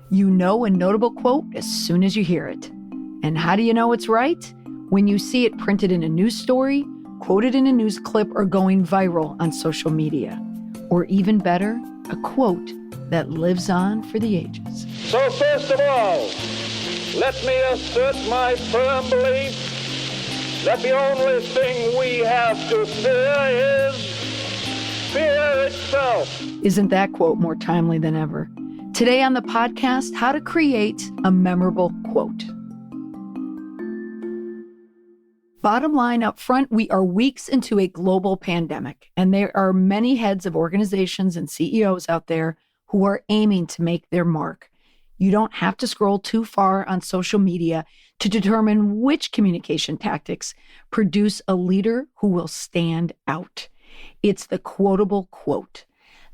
You know a notable quote as soon as you hear it. And how do you know it's right? When you see it printed in a news story, quoted in a news clip, or going viral on social media. Or even better, a quote that lives on for the ages. So first of all, let me assert my firm belief that the only thing we have to fear is fear itself. Isn't that quote more timely than ever? Today on the podcast, how to create a memorable quote. Bottom line up front, we are weeks into a global pandemic, and there are many heads of organizations and CEOs out there who are aiming to make their mark. You don't have to scroll too far on social media to determine which communication tactics produce a leader who will stand out. It's the quotable quote,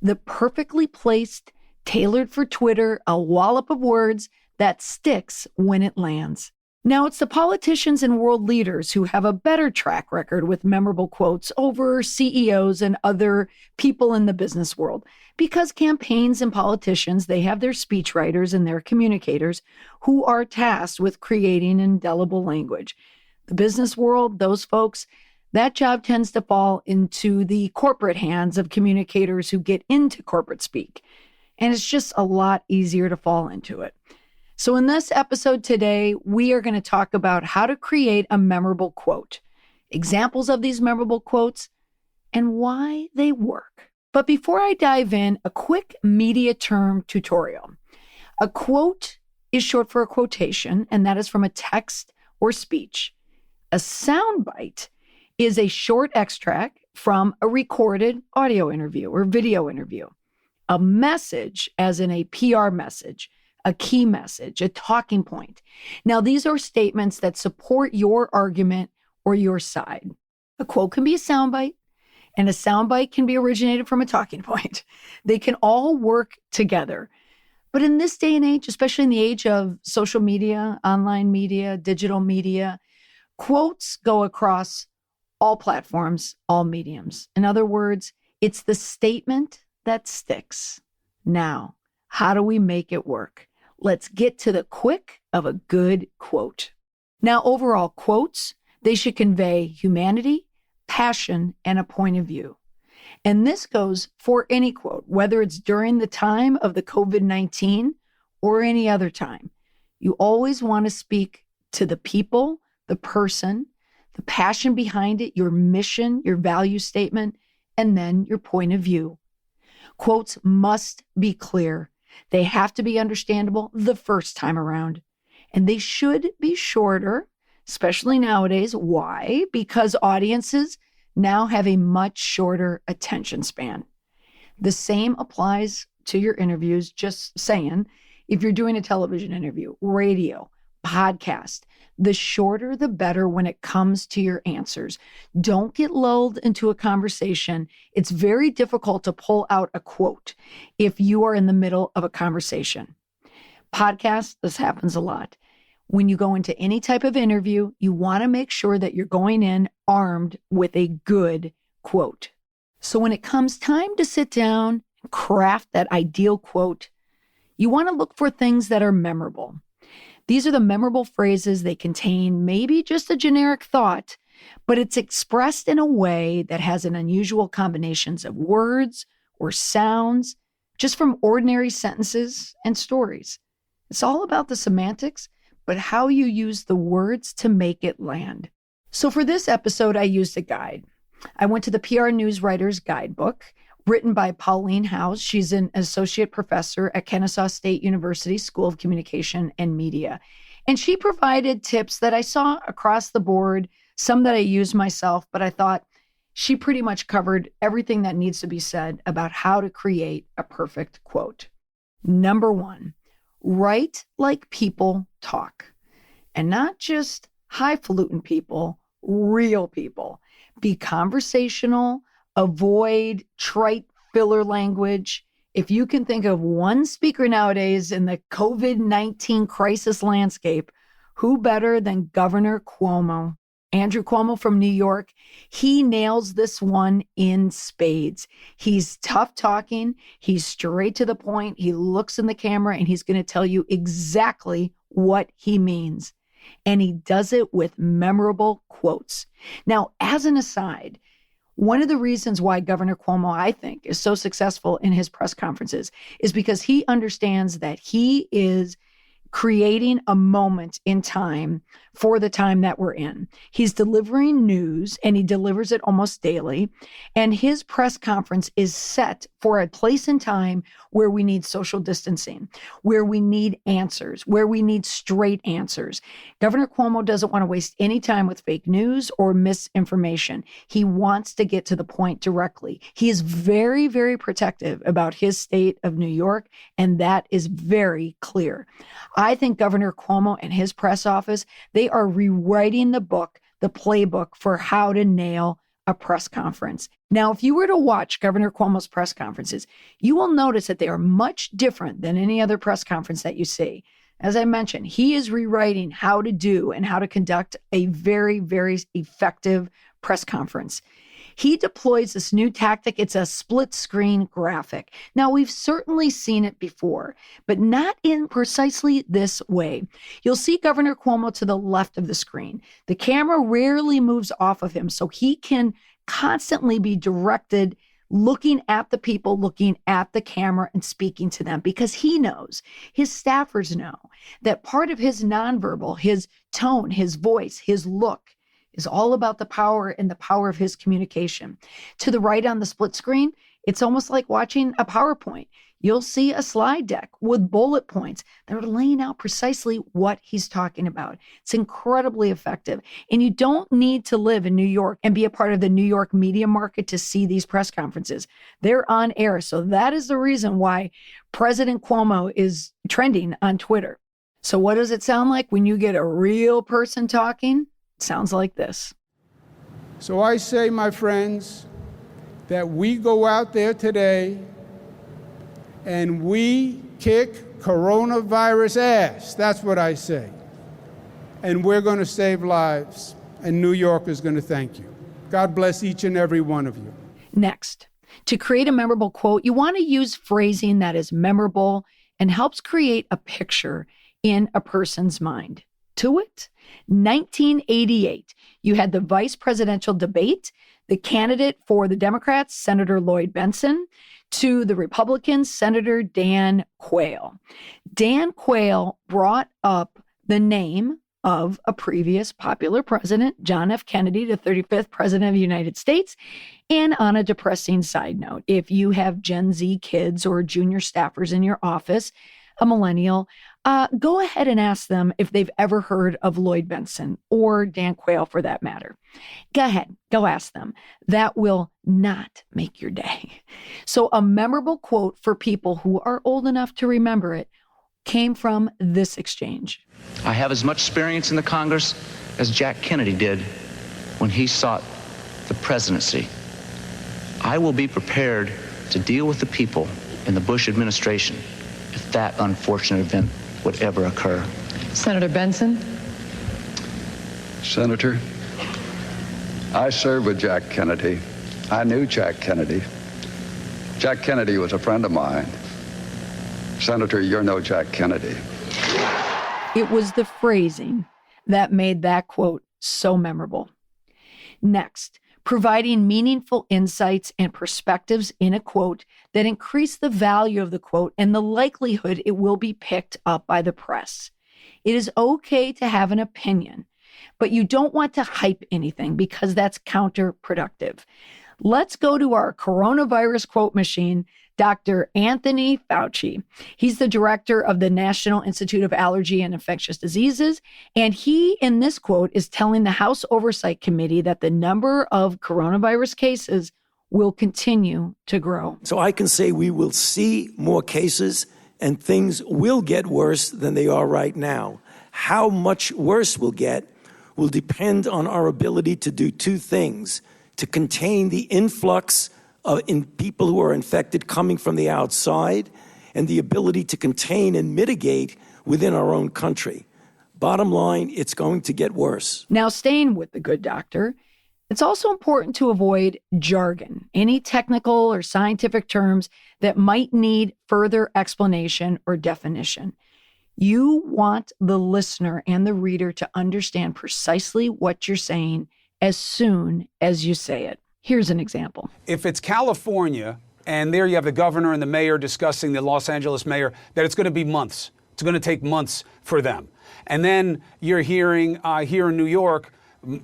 the perfectly placed, tailored for Twitter, a wallop of words that sticks when it lands. Now, it's the politicians and world leaders who have a better track record with memorable quotes over CEOs and other people in the business world, because campaigns and politicians, they have their speechwriters and their communicators who are tasked with creating indelible language. The business world, those folks, that job tends to fall into the corporate hands of communicators who get into corporate speak. And it's just a lot easier to fall into it. So in this episode today, we are going to talk about how to create a memorable quote, examples of these memorable quotes, and why they work. But before I dive in, a quick media term tutorial. A quote is short for a quotation, and that is from a text or speech. A soundbite is a short extract from a recorded audio interview or video interview. A message, as in a PR message, a key message, a talking point. Now, these are statements that support your argument or your side. A quote can be a soundbite, and a soundbite can be originated from a talking point. They can all work together. But in this day and age, especially in the age of social media, online media, digital media, quotes go across all platforms, all mediums. In other words, it's the statement that sticks. Now, how do we make it work? Let's get to the quick of a good quote. Now, overall quotes, they should convey humanity, passion, and a point of view. And this goes for any quote, whether it's during the time of the COVID-19 or any other time. You always want to speak to the people, the person, the passion behind it, your mission, your value statement, and then your point of view. Quotes must be clear. They have to be understandable the first time around. And they should be shorter, especially nowadays. Why? Because audiences now have a much shorter attention span. The same applies to your interviews, just saying, if you're doing a television interview, radio, podcast, the shorter the better when it comes to your answers. Don't get lulled into a conversation. It's very difficult to pull out a quote if you are in the middle of a conversation. Podcasts, this happens a lot. When you go into any type of interview, you want to make sure that you're going in armed with a good quote. So when it comes time to sit down and craft that ideal quote, you want to look for things that are memorable. These are the memorable phrases. They contain maybe just a generic thought, but it's expressed in a way that has an unusual combinations of words or sounds, just from ordinary sentences and stories. It's all about the semantics, but how you use the words to make it land. So for this episode, I used a guide. I went to the PR News Writer's Guidebook, written by Pauline House. She's an associate professor at Kennesaw State University School of Communication and Media. And she provided tips that I saw across the board, some that I used myself, but I thought she pretty much covered everything that needs to be said about how to create a perfect quote. Number one, write like people talk. And not just highfalutin people, real people. Be conversational. Avoid trite filler language. If you can think of one speaker nowadays in the COVID-19 crisis landscape, who better than Governor Cuomo? Andrew Cuomo from New York, he nails this one in spades. He's tough talking. He's straight to the point. He looks in the camera and he's going to tell you exactly what he means. And he does it with memorable quotes. Now, as an aside, one of the reasons why Governor Cuomo, I think, is so successful in his press conferences is because he understands that he is creating a moment in time for the time that we're in. He's delivering news and he delivers it almost daily. And his press conference is set for a place and time where we need social distancing, where we need answers, where we need straight answers. Governor Cuomo doesn't want to waste any time with fake news or misinformation. He wants to get to the point directly. He is very, very protective about his state of New York, and that is very clear. I think Governor Cuomo and his press office, they are rewriting the book, the playbook for how to nail a press conference. Now, if you were to watch Governor Cuomo's press conferences, you will notice that they are much different than any other press conference that you see. As I mentioned, he is rewriting how to do and how to conduct a very, very effective press conference. He deploys this new tactic. It's a split screen graphic. Now, we've certainly seen it before, but not in precisely this way. You'll see Governor Cuomo to the left of the screen. The camera rarely moves off of him, so he can constantly be directed, looking at the people, looking at the camera and speaking to them, because he knows, his staffers know, that part of his nonverbal, his tone, his voice, his look, is all about the power and the power of his communication. To the right on the split screen, it's almost like watching a PowerPoint. You'll see a slide deck with bullet points that are laying out precisely what he's talking about. It's incredibly effective. And you don't need to live in New York and be a part of the New York media market to see these press conferences. They're on air. So that is the reason why President Cuomo is trending on Twitter. So what does it sound like when you get a real person talking? Sounds like this. So I say, my friends, that we go out there today and we kick coronavirus ass. That's what I say. And we're going to save lives, and New York is going to thank you. God bless each and every one of you. Next, to create a memorable quote, you want to use phrasing that is memorable and helps create a picture in a person's mind. To it, 1988, you had the vice presidential debate, the candidate for the Democrats, Senator Lloyd Bentsen, to the Republicans, Senator Dan Quayle. Dan Quayle brought up the name of a previous popular president, John F. Kennedy, the 35th president of the United States. And on a depressing side note, if you have Gen Z kids or junior staffers in your office, a millennial, go ahead and ask them if they've ever heard of Lloyd Bentsen or Dan Quayle for that matter. Go ahead, go ask them. That will not make your day. So a memorable quote for people who are old enough to remember it came from this exchange. I have as much experience in the Congress as Jack Kennedy did when he sought the presidency. I will be prepared to deal with the people in the Bush administration if that unfortunate event would ever occur. Senator Benson? Senator, I served with Jack Kennedy. I knew Jack Kennedy. Jack Kennedy was a friend of mine. Senator, you're no Jack Kennedy. It was the phrasing that made that quote so memorable. Next, providing meaningful insights and perspectives in a quote that increase the value of the quote and the likelihood it will be picked up by the press. It is okay to have an opinion, but you don't want to hype anything because that's counterproductive. Let's go to our coronavirus quote machine, Dr. Anthony Fauci. He's the director of the National Institute of Allergy and Infectious Diseases. And he, in this quote, is telling the House Oversight Committee that the number of coronavirus cases will continue to grow. So I can say we will see more cases and things will get worse than they are right now. How much worse we'll get will depend on our ability to do two things: to contain the influx in people who are infected coming from the outside, and the ability to contain and mitigate within our own country. Bottom line, it's going to get worse. Now, staying with the good doctor, it's also important to avoid jargon, any technical or scientific terms that might need further explanation or definition. You want the listener and the reader to understand precisely what you're saying as soon as you say it. Here's an example. If it's California, and there you have the governor and the mayor discussing, the Los Angeles mayor, that it's going to be months. It's going to take months for them. And then you're hearing here in New York,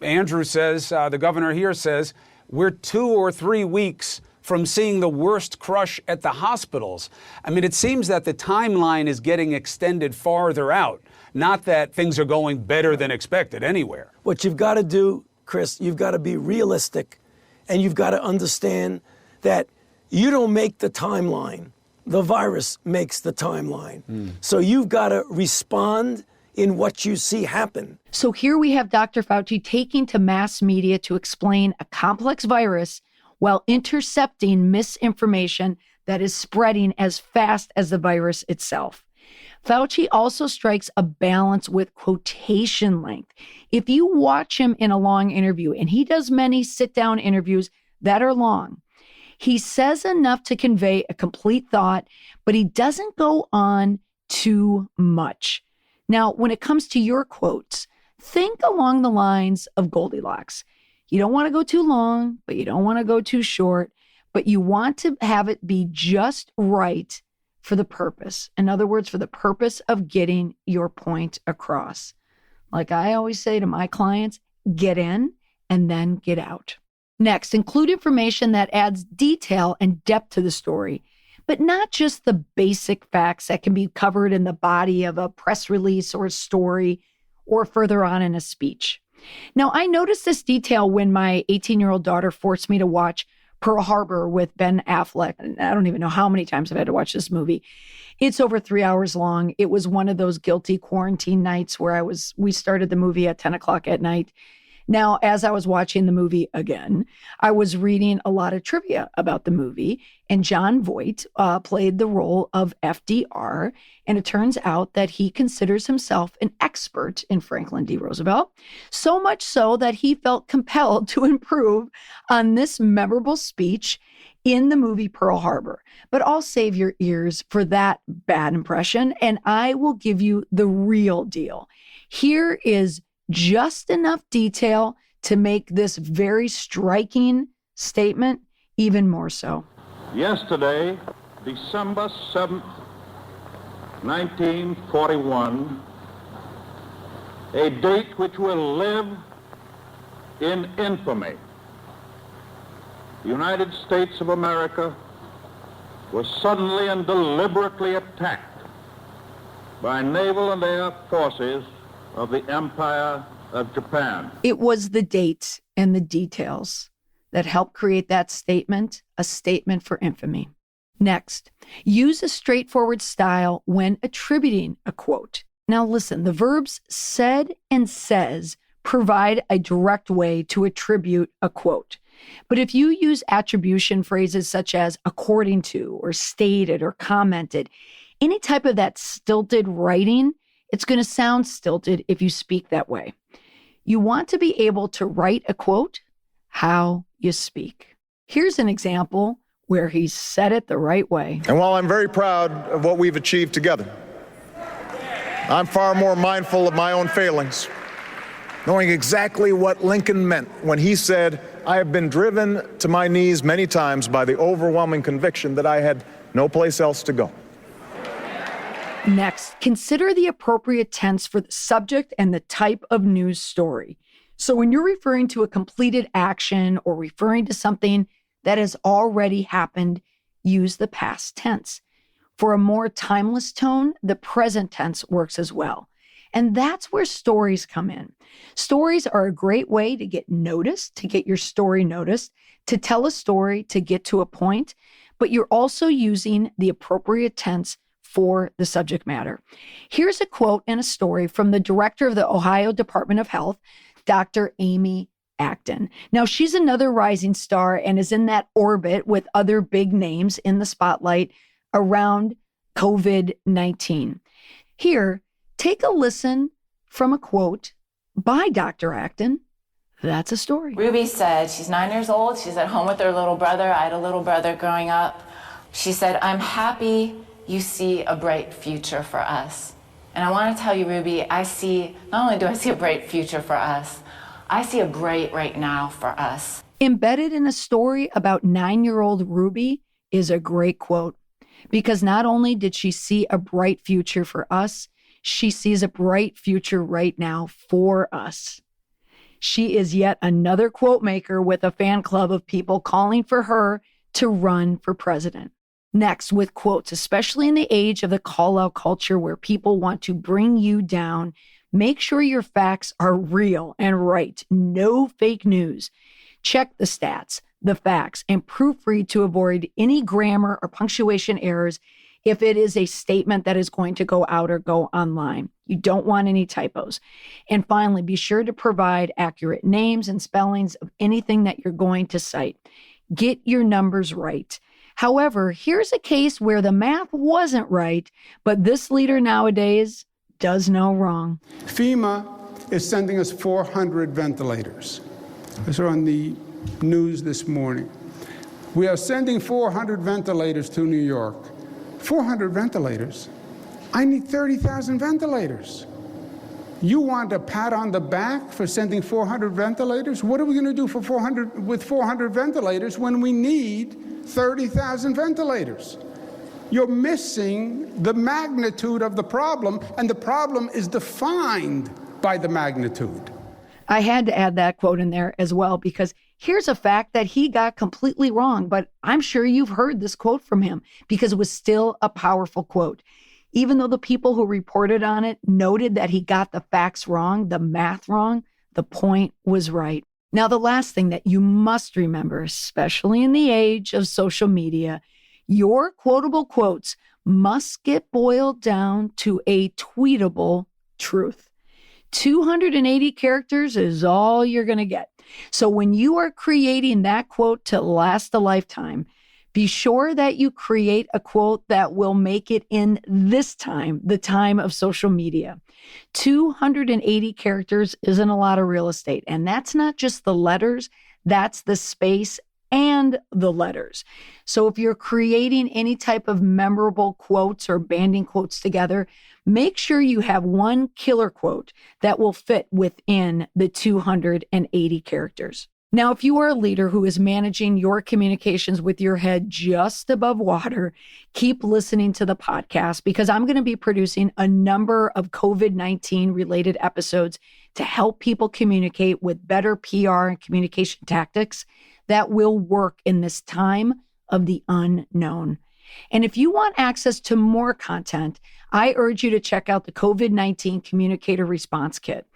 Andrew says, the governor here says, we're 2 or 3 weeks from seeing the worst crush at the hospitals. I mean, it seems that the timeline is getting extended farther out, not that things are going better than expected anywhere. What you've got to do, Chris, you've got to be realistic, and you've got to understand that you don't make the timeline. The virus makes the timeline. So you've got to respond in what you see happen. So here we have Dr. Fauci taking to mass media to explain a complex virus while intercepting misinformation that is spreading as fast as the virus itself. Fauci also strikes a balance with quotation length. If you watch him in a long interview, and he does many sit-down interviews that are long, he says enough to convey a complete thought, but he doesn't go on too much. Now, when it comes to your quotes, think along the lines of Goldilocks. You don't want to go too long, but you don't want to go too short, but you want to have it be just right for the purpose. In other words, for the purpose of getting your point across. Like I always say to my clients, get in and then get out. Next, include information that adds detail and depth to the story, but not just the basic facts that can be covered in the body of a press release or a story or further on in a speech. Now, I noticed this detail when my 18-year-old daughter forced me to watch Pearl Harbor with Ben Affleck. I don't even know how many times I've had to watch this movie. It's over 3 hours long. It was one of those guilty quarantine nights where we started the movie at 10 o'clock at night. Now, as I was watching the movie again, I was reading a lot of trivia about the movie, and Jon Voight played the role of FDR, and it turns out that he considers himself an expert in Franklin D. Roosevelt, so much so that he felt compelled to improve on this memorable speech in the movie Pearl Harbor. But I'll save your ears for that bad impression, and I will give you the real deal. Here is just enough detail to make this very striking statement even more so. Yesterday, December 7th, 1941, a date which will live in infamy. The United States of America was suddenly and deliberately attacked by naval and air forces of the Empire of Japan. It was the dates and the details that helped create that statement, a statement for infamy. Next, use a straightforward style when attributing a quote. Now listen, the verbs said and says provide a direct way to attribute a quote. But if you use attribution phrases such as according to or stated or commented, any type of that stilted writing, it's going to sound stilted if you speak that way. You want to be able to write a quote how you speak. Here's an example where he said it the right way. And while I'm very proud of what we've achieved together, I'm far more mindful of my own failings, knowing exactly what Lincoln meant when he said, I have been driven to my knees many times by the overwhelming conviction that I had no place else to go. Next, consider the appropriate tense for the subject and the type of news story. So when you're referring to a completed action or referring to something that has already happened, use the past tense. For a more timeless tone, the present tense works as well. And that's where stories come in. Stories are a great way to get noticed, to get your story noticed, to tell a story, to get to a point, but you're also using the appropriate tense for the subject matter. Here's a quote and a story from the director of the Ohio Department of Health, Dr. Amy Acton. Now, she's another rising star and is in that orbit with other big names in the spotlight around COVID-19. Here, take a listen from a quote by Dr. Acton. That's a story. Ruby said she's 9 years old. She's at home with her little brother. I had a little brother growing up. She said, I'm happy you see a bright future for us. And I want to tell you, Ruby, not only do I see a bright future for us, I see a bright right now for us. Embedded in a story about 9-year-old Ruby is a great quote, because not only did she see a bright future for us, she sees a bright future right now for us. She is yet another quote maker with a fan club of people calling for her to run for president. Next, with quotes, especially in the age of the call-out culture where people want to bring you down, make sure your facts are real and right. No fake news. Check the stats, the facts, and proofread to avoid any grammar or punctuation errors if it is a statement that is going to go out or go online. You don't want any typos. And finally, be sure to provide accurate names and spellings of anything that you're going to cite. Get your numbers right. However, here's a case where the math wasn't right, but this leader nowadays does no wrong. FEMA is sending us 400 ventilators. These are on the news this morning. We are sending 400 ventilators to New York. 400 ventilators? I need 30,000 ventilators. You want a pat on the back for sending 400 ventilators? What are we going to do with 400 ventilators when we need 30,000 ventilators? You're missing the magnitude of the problem, and the problem is defined by the magnitude. I had to add that quote in there as well, because here's a fact that he got completely wrong, but I'm sure you've heard this quote from him because it was still a powerful quote. Even though the people who reported on it noted that he got the facts wrong, the math wrong, the point was right. Now, the last thing that you must remember, especially in the age of social media, your quotable quotes must get boiled down to a tweetable truth. 280 characters is all you're going to get. So when you are creating that quote to last a lifetime, be sure that you create a quote that will make it in this time, the time of social media. 280 characters isn't a lot of real estate. And that's not just the letters, that's the space and the letters. So if you're creating any type of memorable quotes or banding quotes together, make sure you have one killer quote that will fit within the 280 characters. Now, if you are a leader who is managing your communications with your head just above water, keep listening to the podcast because I'm going to be producing a number of COVID-19 related episodes to help people communicate with better PR and communication tactics that will work in this time of the unknown. And if you want access to more content, I urge you to check out the COVID-19 Communicator Response Kit.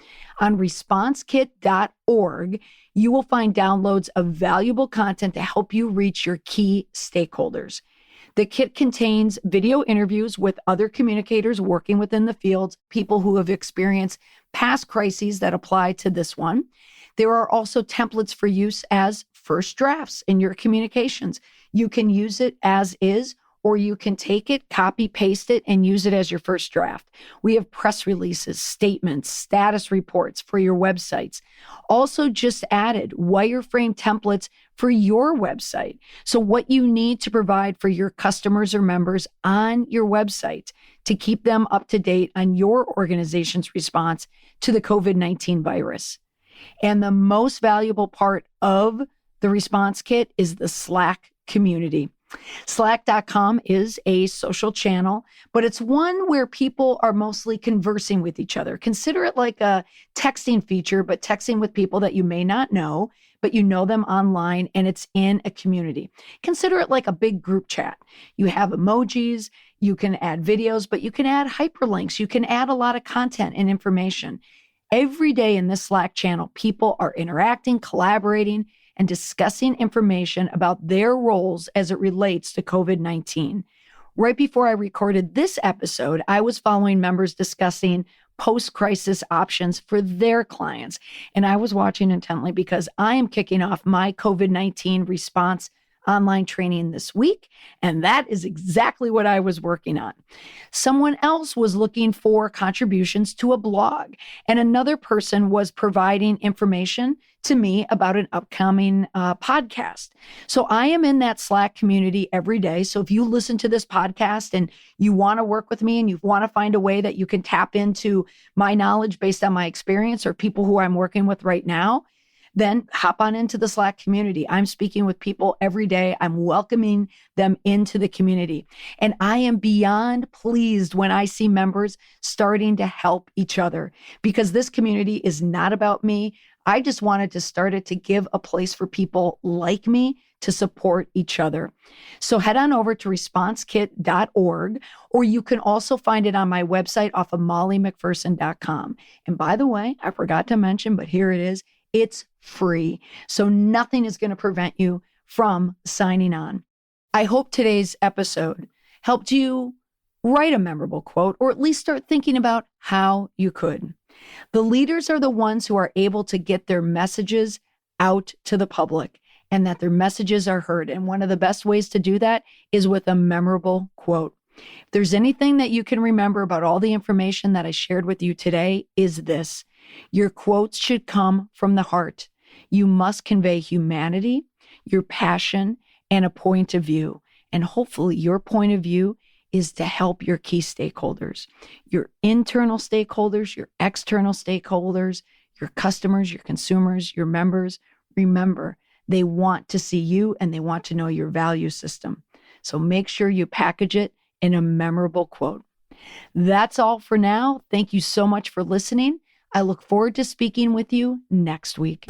On responsekit.org, you will find downloads of valuable content to help you reach your key stakeholders. The kit contains video interviews with other communicators working within the field, people who have experienced past crises that apply to this one. There are also templates for use as first drafts in your communications. You can use it as is, or you can take it, copy, paste it, and use it as your first draft. We have press releases, statements, status reports for your websites. Also just added wireframe templates for your website. So what you need to provide for your customers or members on your website to keep them up to date on your organization's response to the COVID-19 virus. And the most valuable part of the response kit is the Slack community. Slack.com is a social channel, but it's one where people are mostly conversing with each other. Consider it like a texting feature, but texting with people that you may not know, but you know them online and it's in a community. Consider it like a big group chat. You have emojis, you can add videos, but you can add hyperlinks. You can add a lot of content and information. Every day in this Slack channel, people are interacting, collaborating, and discussing information about their roles as it relates to COVID-19. Right before I recorded this episode, I was following members discussing post-crisis options for their clients. And I was watching intently because I am kicking off my COVID-19 response online training this week, and that is exactly what I was working on. Someone else was looking for contributions to a blog, and another person was providing information to me about an upcoming podcast. So I am in that Slack community every day. So if you listen to this podcast and you want to work with me and you want to find a way that you can tap into my knowledge based on my experience or people who I'm working with right now, then hop on into the Slack community. I'm speaking with people every day. I'm welcoming them into the community. And I am beyond pleased when I see members starting to help each other, because this community is not about me. I just wanted to start it to give a place for people like me to support each other. So head on over to responsekit.org, or you can also find it on my website off of mollymcpherson.com. And by the way, I forgot to mention, but here it is. It's free. So nothing is going to prevent you from signing on. I hope today's episode helped you write a memorable quote, or at least start thinking about how you could. The leaders are the ones who are able to get their messages out to the public and that their messages are heard. And one of the best ways to do that is with a memorable quote. If there's anything that you can remember about all the information that I shared with you today, is this: your quotes should come from the heart. You must convey humanity, your passion, and a point of view. And hopefully your point of view is to help your key stakeholders, your internal stakeholders, your external stakeholders, your customers, your consumers, your members. Remember, they want to see you and they want to know your value system. So make sure you package it in a memorable quote. That's all for now. Thank you so much for listening. I look forward to speaking with you next week.